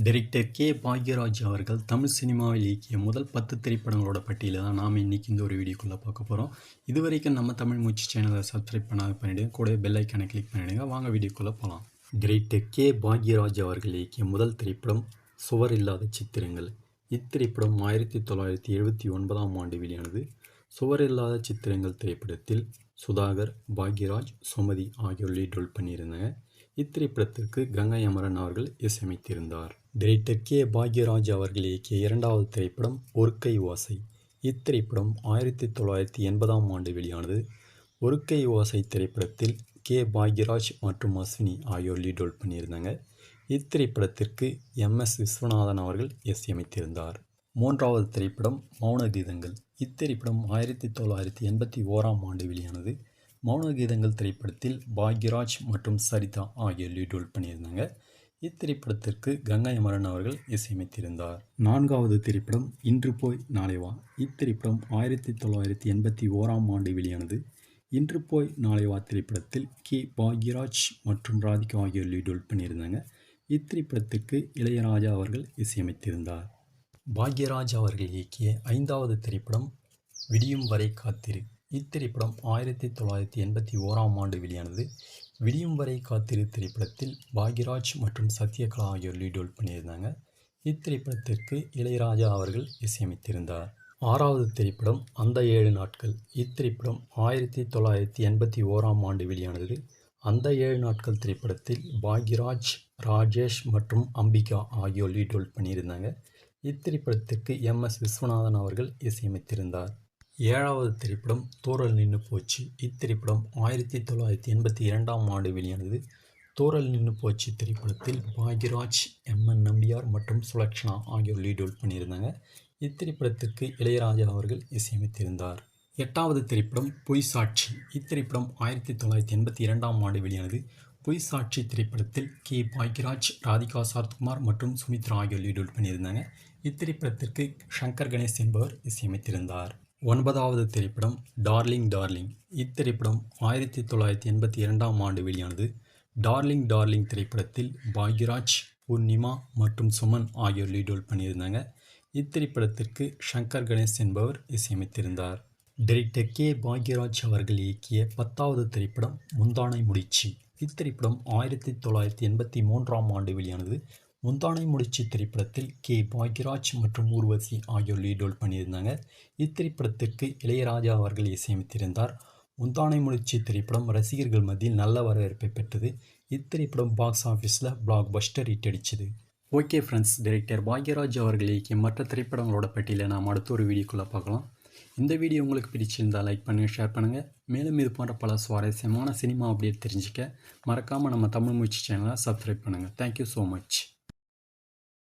Director K Bhagyaraj அவர்கள் தமிழ் சினிமாவில் இயக்கிய முதல் 10 திரைப்படங்களோட பட்டியலை தான் நாம் இன்றைக்கி இந்த ஒரு வீடியோக்குள்ளே பார்க்க போகிறோம். இது வரைக்கும் நம்ம தமிழ் மூச்சு சேனலை சப்ஸ்கிரைப் பண்ணிவிடுங்க, கூட பெல் ஐக்கானை கிளிக் பண்ணிவிடுங்க. வாங்க வீடியோக்குள்ளே போகலாம். டைரக்டர் கே பாக்யராஜ் அவர்கள் இயக்கிய முதல் திரைப்படம் சுவர் இல்லாத சித்திரங்கள். இத்திரைப்படம் 1979ஆம் ஆண்டு வெளியானது. சுவர் இல்லாத சித்திரங்கள் திரைப்படத்தில் சுதாகர், பாக்யராஜ், சுமதி ஆகியோர் லீட் ரோல் பண்ணியிருந்தாங்க. இத்திரைப்படத்திற்கு கங்கை அமரன் அவர்கள் இசையமைத்திருந்தார். டைரக்டர் கே பாக்யராஜ் அவர்கள் இயக்கிய இரண்டாவது திரைப்படம் ஒரு கை ஓசை. இத்திரைப்படம் 1980ஆம் ஆண்டு வெளியானது. ஒரு கை ஓசை திரைப்படத்தில் கே பாக்யராஜ் மற்றும் அஸ்வினி ஆகியோர் லீட் ரோல் பண்ணியிருந்தாங்க. இத்திரைப்படத்திற்கு MS விஸ்வநாதன் அவர்கள் இசையமைத்திருந்தார். மூன்றாவது திரைப்படம் மௌன கீதங்கள். இத்திரைப்படம் 1981ஆம் ஆண்டு வெளியானது. மௌன கீதங்கள் திரைப்படத்தில் பாக்யராஜ் மற்றும் சரிதா ஆகியோர் லீட் ரோல் பண்ணியிருந்தாங்க. இத்திரைப்படத்திற்கு கங்கை அமரன் அவர்கள் இசையமைத்திருந்தார். நான்காவது திரைப்படம் இன்று போய் நாளை வா. இத்திரைப்படம் 1981ஆம் ஆண்டு வெளியானது. இன்று போய் நாளை வா திரைப்படத்தில் கே பாக்யராஜ் மற்றும் ராதிகா ஆகியோர் லீட் ரோல் பண்ணியிருந்தாங்க. இத்திரைப்படத்திற்கு இளையராஜா அவர்கள் இசையமைத்திருந்தார். பாக்யராஜ் அவர்கள் இயக்கிய ஐந்தாவது திரைப்படம் விடியும் வரை காத்திரு. இத்திரைப்படம் 1981ஆம் ஆண்டு வெளியானது. விடியும் வரை காத்திரு திரைப்படத்தில் பாக்யராஜ் மற்றும் சத்யகலா ஆகியோர் லீட் ரோல் பண்ணியிருந்தாங்க. இத்திரைப்படத்திற்கு இளையராஜா அவர்கள் இசையமைத்திருந்தார். ஆறாவது திரைப்படம் அந்த 7 நாட்கள். இத்திரைப்படம் 1981ஆம் ஆண்டு வெளியானது. அந்த 7 நாட்கள் திரைப்படத்தில் பாக்யராஜ், ராஜேஷ் மற்றும் அம்பிகா ஆகியோர் லீட் ரோல் பண்ணியிருந்தாங்க. இத்திரைப்படத்திற்கு MS விஸ்வநாதன் அவர்கள் இசையமைத்திருந்தார். ஏழாவது திரைப்படம் தூறல் நின்று போச்சு. இத்திரைப்படம் 1982ஆம் ஆண்டு வெளியானது. தூறல் நின்று போச்சு திரைப்படத்தில் பாக்யராஜ், MN நம்பியார் மற்றும் சுலக்ஷனா ஆகியோர் லீட் ரோல் பண்ணியிருந்தாங்க. இத்திரைப்படத்திற்கு இளையராஜா அவர்கள் இசையமைத்திருந்தார். எட்டாவது திரைப்படம் பொய் சாட்சி. இத்திரைப்படம் 1982ஆம் ஆண்டு வெளியானது. பொய் சாட்சி திரைப்படத்தில் கே பாக்யராஜ், ராதிகா சரத்குமார் மற்றும் சுமித்ரா ஆகியோர் லீட் ரோல் பண்ணியிருந்தாங்க. இத்திரைப்படத்திற்கு சங்கர் கணேஷ் என்பவர் இசையமைத்திருந்தார். ஒன்பதாவது திரைப்படம் டார்லிங் டார்லிங். இத்திரைப்படம் 1982ஆம் ஆண்டு வெளியானது. டார்லிங் டார்லிங் திரைப்படத்தில் பாக்யராஜ், பூர்ணிமா மற்றும் சுமன் ஆகியோர் லீட் ரோல் பண்ணியிருந்தாங்க. இத்திரைப்படத்திற்கு சங்கர் கணேஷ் என்பவர் இசையமைத்திருந்தார். டைரக்டர் கே பாக்யராஜ் அவர்கள் இயக்கிய 10வது திரைப்படம் முந்தானை முடிச்சு. இத்திரைப்படம் 1983ஆம் ஆண்டு வெளியானது. முந்தானை முடிச்சு திரைப்படத்தில் கே பாக்யராஜ் மற்றும் ஊர்வசி ஆகியோர் லீட் ரோல் பண்ணியிருந்தாங்க. இத்திரைப்படத்திற்கு இளையராஜா அவர்கள் இசையமைத்திருந்தார். முந்தானை முடிச்சு திரைப்படம் ரசிகர்கள் மத்தியில் நல்ல வரவேற்பை பெற்றது. இத்திரைப்படம் பாக்ஸ் ஆஃபீஸில் பிளாக் பஸ்டர் ஹிட் அடிச்சது. ஓகே ஃப்ரெண்ட்ஸ், டைரக்டர் பாக்யராஜ் அவர்கள் இயக்கிய மற்ற திரைப்படங்களோட பட்டியலை நாம் அடுத்த ஒரு வீடியோக்குள்ளே பார்க்கலாம். இந்த வீடியோ உங்களுக்கு பிடிச்சிருந்தால் லைக் பண்ணுங்கள், ஷேர் பண்ணுங்கள். மேலும் இது போன்ற பல சுவாரஸ்யமான சினிமா அப்டேட் தெரிஞ்சுக்க மறக்காமல் நம்ம தமிழ் மூச்சு சேனலை சப்ஸ்கிரைப் பண்ணுங்கள். Thank you so much.